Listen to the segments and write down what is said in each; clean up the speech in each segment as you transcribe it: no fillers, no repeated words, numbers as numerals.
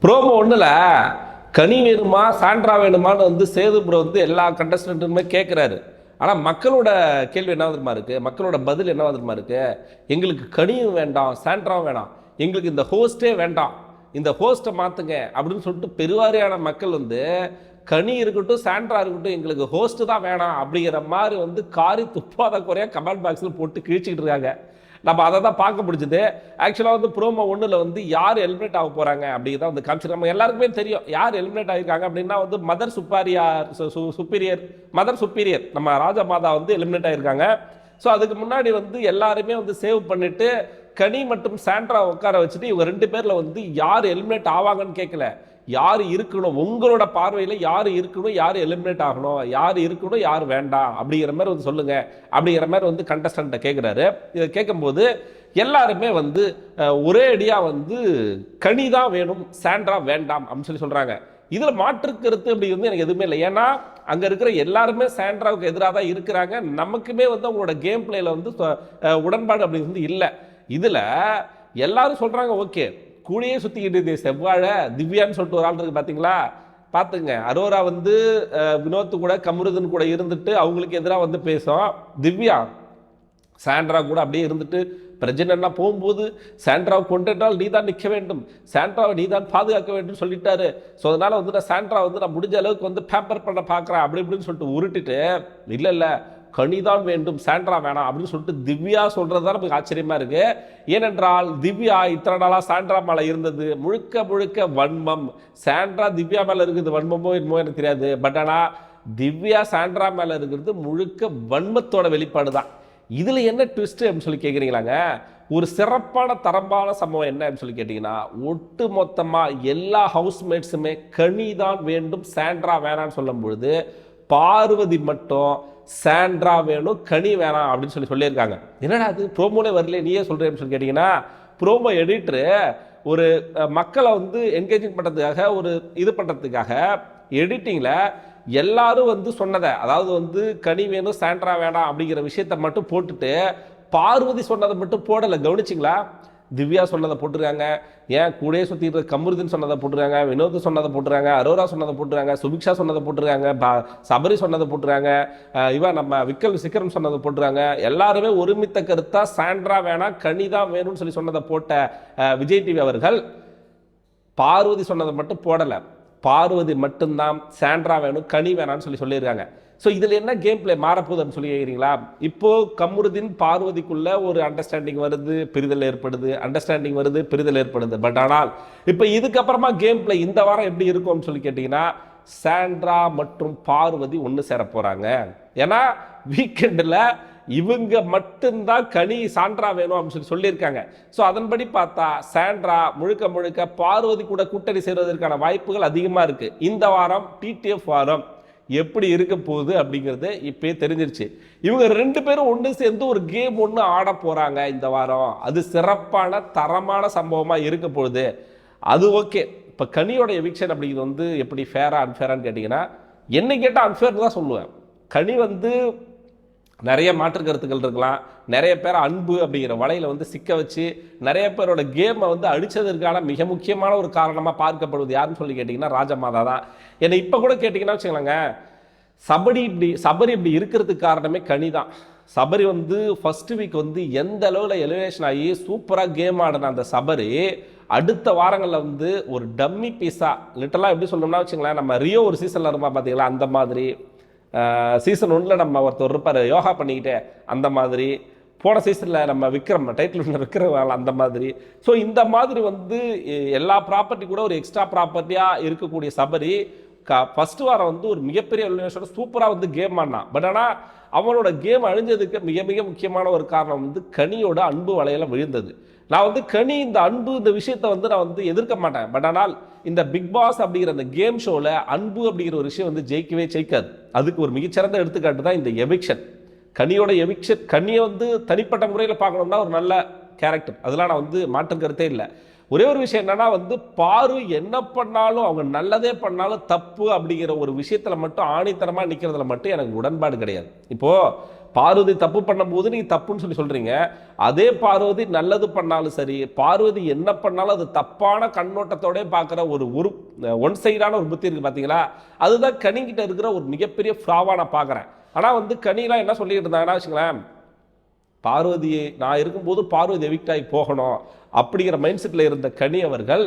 Promo ஒன்றில் கனி வேணுமா Sandra வேணுமான்னு வந்து சேது ப்ரோ வந்து எல்லா கண்டஸ்டன்ட்டுமே கேட்குறாரு. ஆனால் மக்களோட கேள்வி என்ன தெரியுமா இருக்குது, மக்களோட பதில் என்ன தெரியுமா இருக்குது, எங்களுக்கு கனியும் வேண்டாம் சாண்ட்ராவும் வேணாம், எங்களுக்கு இந்த ஹோஸ்ட்டே வேண்டாம், இந்த ஹோஸ்ட்டை மாற்றுங்க அப்படின்னு சொல்லிட்டு பெருவாரியான மக்கள் வந்து கனி இருக்கட்டும் சாண்ட்ரா இருக்கட்டும் எங்களுக்கு ஹோஸ்ட்டு தான் வேணாம் அப்படிங்கிற மாதிரி வந்து காரி துப்பாத குறையாக கமெண்ட் பாக்ஸில் போட்டு கிழிச்சிக்கிட்டு இருக்காங்க. நம்ம அதை தான் பார்க்க முடிஞ்சுது. ஆக்சுவலாக வந்து ப்ரோமோ ஒன்றில் வந்து யார் எலிமினேட் ஆக போகிறாங்க அப்படிங்கிறத வந்து காமிச்சு நம்ம எல்லாருக்குமே தெரியும் யார் எலிமினேட் ஆகிருக்காங்க அப்படின்னா வந்து மதர் சுப்பீரியர் நம்ம ராஜா மாதா வந்து எலிமினேட் ஆகிருக்காங்க. ஸோ அதுக்கு முன்னாடி வந்து எல்லாருமே வந்து சேவ் பண்ணிட்டு கனி மற்றும் சாண்ட்ரா உட்கார வச்சுட்டு இவங்க ரெண்டு பேரில் வந்து யார் எலிமினேட் ஆவாங்கன்னு கேட்கல, யார் இருக்கணும், உங்களோட பார்வையில் யார் இருக்கணும், யார் எலிமினேட் ஆகணும், யார் இருக்கணும், யார் வேண்டாம் அப்படிங்கிற மாதிரி வந்து சொல்லுங்க அப்படிங்கிற மாதிரி வந்து கண்டஸ்டன்ட்டை கேட்குறாரு. இதை கேட்கும்போது எல்லாருமே வந்து ஒரே அடியாக வந்து கனி தான் வேணும் சாண்ட்ரா வேண்டாம் அப்படின்னு சொல்லி சொல்கிறாங்க. இதில் மாற்று கருத்து அப்படி வந்து எனக்கு எதுவுமே இல்லை. ஏன்னா அங்கே இருக்கிற எல்லாருமே சாண்ட்ராவுக்கு எதிராக தான் இருக்கிறாங்க. நமக்குமே வந்து அவங்களோட கேம் பிளேயில் வந்து உடன்பாடு அப்படி வந்து இல்லை. இதில் எல்லாரும் சொல்கிறாங்க ஓகே, கூடயே சுற்றிக்கிட்டு செவ்வாழை திவ்யான்னு சொல்லிட்டு ஒரு ஆள் இருக்கு பார்த்தீங்களா, பார்த்துங்க. அரோரா வந்து வினோத்து கூட கமருதன் கூட இருந்துட்டு அவங்களுக்கு எதிராக வந்து பேசும். திவ்யா சாண்ட்ரா கூட அப்படியே இருந்துட்டு பிரஜனா போகும்போது சாண்ட்ராவை கொண்டால் நீ தான் நிற்க வேண்டும், சாண்ட்ராவை நீ தான் பாதுகாக்க வேண்டும் சொல்லிட்டாரு. ஸோ அதனால் வந்து நான் சாண்ட்ரா வந்து நான் முடிஞ்ச அளவுக்கு வந்து பேப்பர் பண்ண பார்க்குறேன் அப்படி இப்படின்னு சொல்லிட்டு உருட்டிட்டு இல்லை கனிதான் வேண்டும் சாண்ட்ரா வேணாம் அப்படின்னு சொல்லிட்டு திவ்யா சொல்கிறது தான் நமக்கு ஆச்சரியமாக இருக்குது. ஏனென்றால் திவ்யா இத்தனை நாளாக சாண்ட்ரா மேலே இருந்தது முழுக்க முழுக்க வன்மம். சாண்ட்ரா திவ்யா மேலே இருக்குது வன்மமோ என்னமோ எனக்கு தெரியாது. பட் ஆனால் திவ்யா சாண்ட்ரா மேலே இருக்கிறது முழுக்க வன்மத்தோட வெளிப்பாடு தான். இதில் என்ன ட்விஸ்ட்டு அப்படின்னு சொல்லி கேட்குறீங்களாங்க, ஒரு சிறப்பான தரமான சம்பவம் என்ன அப்படின்னு சொல்லி கேட்டிங்கன்னா, ஒட்டு மொத்தமாக எல்லா ஹவுஸ்மேட்ஸுமே கனி தான் வேண்டும் சாண்ட்ரா வேணான்னு சொல்லும் பொழுது பார்வதி மட்டும் சாண்ட்ரா வேணும் கனி வேணாம் அப்படின்னு சொல்லியிருக்காங்க. என்னடா அது ப்ரோமோலே வரல நீயே சொல்கிறேன்னு சொல்லி கேட்டிங்கன்னா, ப்ரோமோ எடிட்ரு ஒரு மக்களை வந்து என்கேஜிங் பண்ணுறதுக்காக ஒரு இது பண்ணுறதுக்காக எடிட்டிங்கில் எல்லாரும் வந்து சொன்னதை, அதாவது வந்து கனி வேணும் சாண்ட்ரா வேணாம் அப்படிங்கிற விஷயத்தை மட்டும் போட்டுட்டு பார்வதி சொன்னதை மட்டும் போடலை. கவனிச்சிங்களா? திவ்யா சொன்னதை போட்டுருக்காங்க, ஏன் கூடயே சுற்றிட்டு கமருதன் சொன்னதை போட்டுருக்காங்க, வினோத் சொன்னதை போட்டுருக்காங்க, அரோரா சொன்னதை போட்டுருக்காங்க, சுபிக்ஷா சொன்னதை போட்டுருக்காங்க, சபரி சொன்னதை போட்டுருக்காங்க, இவன் நம்ம விக்கல் சிக்கரம் சொன்னதை போட்டுருக்காங்க. எல்லாருமே ஒருமித்த கருத்தாக சாண்ட்ரா வேணாம் கனி தான் வேணும்னு சொல்லி சொன்னதை போட்ட விஜய் டிவி அவர்கள் பார்வதி சொன்னதை மட்டும் போடலை. பார்வதி மட்டும்தான் சாண்ட்ரா வேணும் கனி வேணான்னு சொல்லியிருக்காங்க. ஸோ இதில் என்ன கேம் பிளே மாறப்போகுது அப்படின்னு சொல்லி கேட்குறீங்களா? இப்போது கமருதீன் பார்வதிக்குள்ள ஒரு அண்டர்ஸ்டாண்டிங் வருது, பிரிதல் ஏற்படுது, அண்டர்ஸ்டாண்டிங் வருது, பிரிதல் ஏற்படுது. பட் ஆனால் இப்போ இதுக்கப்புறமா கேம் பிளே இந்த வாரம் எப்படி இருக்கும் அப்படின்னு சொல்லி கேட்டிங்கன்னா, சாண்ட்ரா மற்றும் பார்வதி ஒன்று சேர போகிறாங்க. ஏன்னா வீக்கெண்டில் இவங்க மட்டும்தான் கனி சாண்ட்ரா வேணும் அப்படின்னு சொல்லியிருக்காங்க. ஸோ அதன்படி பார்த்தா சாண்ட்ரா முழுக்க முழுக்க பார்வதி கூட கூட்டணி செய்வதற்கான வாய்ப்புகள் அதிகமாக இருக்குது. இந்த வாரம் டிடிஎஃப் வாரம் எப்படி இருக்க போகுது அப்படிங்கிறது இப்போ தெரிஞ்சிருச்சு. இவங்க ரெண்டு பேரும் ஒன்று சேர்ந்து ஒரு கேம் ஒன்று ஆட போகிறாங்க இந்த வாரம். அது சிறப்பான தரமான சம்பவமாக இருக்க போகுது. அது ஓகே. இப்போ கனியோட எவிக்ஷன் அப்படிங்கிறது வந்து எப்படி ஃபேராக அன்ஃபேரான்னு கேட்டிங்கன்னா, என்ன கேட்டால் அன்ஃபேர்னு தான் சொல்லுவேன். கனி வந்து நிறைய மாற்று கருத்துக்கள் இருக்கலாம், நிறைய பேர் அன்பு அப்படிங்கிற வலையில் வந்து சிக்க வச்சு நிறைய பேரோட கேமை வந்து அடித்ததற்கான மிக முக்கியமான ஒரு காரணமாக பார்க்கப்படுவது யாருன்னு சொல்லி கேட்டிங்கன்னா ராஜமாதா தான். என்னை இப்போ கூட கேட்டிங்கன்னா வச்சுக்கலாங்க, சபரி இப்படி இருக்கிறதுக்கு காரணமே கனி தான். சபரி வந்து ஃபர்ஸ்ட் வீக் வந்து எந்த அளவில் எலிவேஷன் ஆகி சூப்பராக கேம் ஆடின அந்த சபரி அடுத்த வாரங்களில் வந்து ஒரு டம்மி பீஸாக லிட்டலாக எப்படி சொல்லணும்னா வச்சுங்களேன், நம்ம ரியோ ஒரு சீசனில் இருப்பா பார்த்தீங்களா, அந்த மாதிரி சீசன் 1 நம்ம ஒருத்தர் இருப்பார் யோகா பண்ணிக்கிட்டே, அந்த மாதிரி போன சீசனில் நம்ம விக்ரம் டைட்டில் விக்ரம் அந்த மாதிரி. ஸோ இந்த மாதிரி வந்து எல்லா ப்ராப்பர்ட்டி கூட ஒரு எக்ஸ்ட்ரா ப்ராப்பர்ட்டியாக இருக்கக்கூடிய சபரி ஃபர்ஸ்ட் வாரம் வந்து ஒரு மிகப்பெரிய எலிமினேஷனோட சூப்பராக வந்து கேம் ஆடினான். பட் ஆனால் அவனோட கேம் அழிஞ்சதுக்கு மிக மிக முக்கியமான ஒரு காரணம் வந்து கனியோட அன்பு வலையில விழுந்தது. நான் வந்து கனி இந்த அன்பு இந்த விஷயத்தை வந்து நான் வந்து எதிர்க்க மாட்டேன். பட் ஆனால் இந்த பிக் பாஸ் அப்படிங்கிற அந்த கேம் ஷோவில் அன்பு அப்படிங்கிற ஒரு விஷயம் வந்து ஜெயிக்காது. அதுக்கு ஒரு மிகச்சிறந்த எடுத்துக்காட்டு தான் இந்த எவிக்ஷன். கனியோட எவிக்ஷன். கனியை வந்து தனிப்பட்ட முறையில் பார்க்கணும்னா ஒரு நல்ல கேரக்டர், அதெல்லாம் நான் வந்து மாற்று கருத்தே இல்லை. ஒரே ஒரு விஷயம் என்னன்னா வந்து பாரு என்ன பண்ணாலும் அவங்க நல்லதே பண்ணாலும் தப்பு அப்படிங்கிற ஒரு விஷயத்துல மட்டும் ஆணித்தனமாக நிற்கிறதுல மட்டும் எனக்கு உடன்பாடு கிடையாது. இப்போ பார்வதி தப்பு பண்ணும்போது நீங்க தப்புன்னு சொல்றீங்க. அதே பார்வதி நல்லது பண்ணாலும் சரி, பார்வதி என்ன பண்ணாலும் அது தப்பான கண்ணோட்டத்தோட பார்க்குற ஒரு ஒன் சைடான ஒரு புத்தி இருக்கு பார்த்தீங்களா? அதுதான் கனிக்கிட்ட இருக்கிற ஒரு மிகப்பெரிய ஃப்ளாவா நான் பார்க்குறேன். ஆனால் வந்து கனிலாம் என்ன சொல்லிட்டு இருந்தாங்கன்னா வச்சுங்களேன், பார்வதியை நான் இருக்கும்போது பார்வதி எவிக்ட் ஆகி போகணும் அப்படிங்கிற மைண்ட் செட்டில் இருந்த கனி அவர்கள்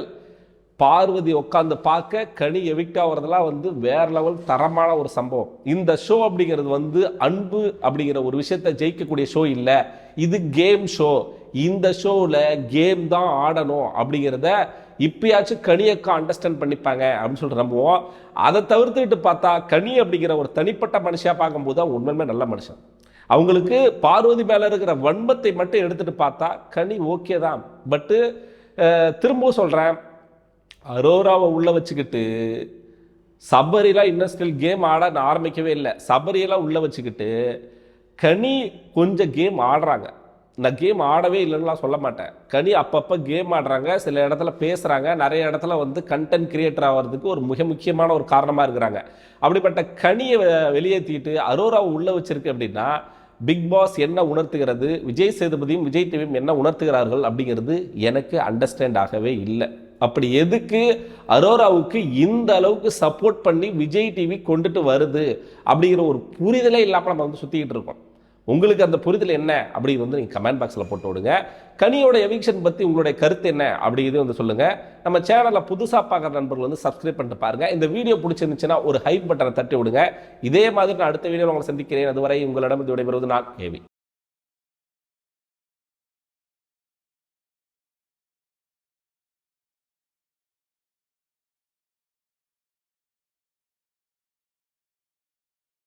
பார்வதி உட்காந்து பார்க்க கனி எவிக்ட் ஆகிறதுலாம் வந்து வேற லெவல் தரமான ஒரு சம்பவம். இந்த ஷோ அப்படிங்கிறது வந்து அன்பு அப்படிங்கிற ஒரு விஷயத்தை ஜெயிக்கக்கூடிய ஷோ இல்லை, இது கேம் ஷோ. இந்த ஷோவில் கேம் தான் ஆடணும் அப்படிங்கிறத இப்பயாச்சும் கனியக்கா அண்டர்ஸ்டாண்ட் பண்ணிப்பாங்க அப்படின்னு சொல்லிட்டு நம்புவோம். அதை தவிர்த்துக்கிட்டு பார்த்தா கனி அப்படிங்கிற ஒரு தனிப்பட்ட மனுஷியாக பார்க்கும்போது அவங்க உண்மையுமே நல்ல மனுஷன். அவங்களுக்கு பார்வதி மேலே இருக்கிற வன்மத்தை மட்டும் எடுத்துட்டு பார்த்தா கனி ஓகே தான். பட்டு திரும்பவும் சொல்கிறேன், அரோராவை உள்ள வச்சுக்கிட்டு சபரியெல்லாம் இன்னும் ஸ்டில் கேம் ஆட ஆரம்பிக்கவே இல்லை. சபரியெல்லாம் உள்ள வச்சுக்கிட்டு கனி கொஞ்சம் கேம் ஆடுறாங்க. நான் கேம் ஆடவே இல்லைன்னுலாம் சொல்ல மாட்டேன். கனி அப்பப்போ கேம் ஆடுறாங்க, சில இடத்துல பேசுகிறாங்க, நிறைய இடத்துல வந்து கண்டென்ட் கிரியேட்டர் ஆகிறதுக்கு ஒரு மிக முக்கியமான ஒரு காரணமாக இருக்கிறாங்க. அப்படிப்பட்ட கனியை வெளியேற்றிட்டு அரோராவை உள்ள வச்சிருக்கு அப்படின்னா பிக் பாஸ் என்ன உணர்த்துகிறது, விஜய் சேதுபதியும் விஜய் டிவியும் என்ன உணர்த்துகிறார்கள் அப்படிங்கிறது எனக்கு அண்டர்ஸ்டாண்ட் ஆகவே இல்லை. அப்படி எதுக்கு அரோராவுக்கு இந்த அளவுக்கு சப்போர்ட் பண்ணி விஜய் டிவி கொண்டுட்டு வருது அப்படிங்கிற ஒரு புரிதலே இல்லாமல் நம்ம வந்து சுற்றிக்கிட்டு இருக்கோம். உங்களுக்கு அந்த புரிதல் என்ன அப்படிங்கிறது வந்து நீங்கள் கமெண்ட் பாக்ஸில் போட்டு விடுங்க. கனியோட எவிக்ஷன் பற்றி உங்களுடைய கருத்து என்ன அப்படிங்கிறது வந்து சொல்லுங்கள். நம்ம சேனலில் புதுசாக பார்க்குற நண்பர்கள் வந்து சப்ஸ்கிரைப் பண்ணிட்டு பாருங்கள். இந்த வீடியோ பிடிச்சிருந்துச்சுன்னா ஒரு ஹைப் பட்டனை தட்டி விடுங்க. இதே மாதிரி நான் அடுத்த வீடியோ உங்களை சந்திக்கிறேன். அதுவரை உங்களிடம் விடைபெறுவது நான் கேவி.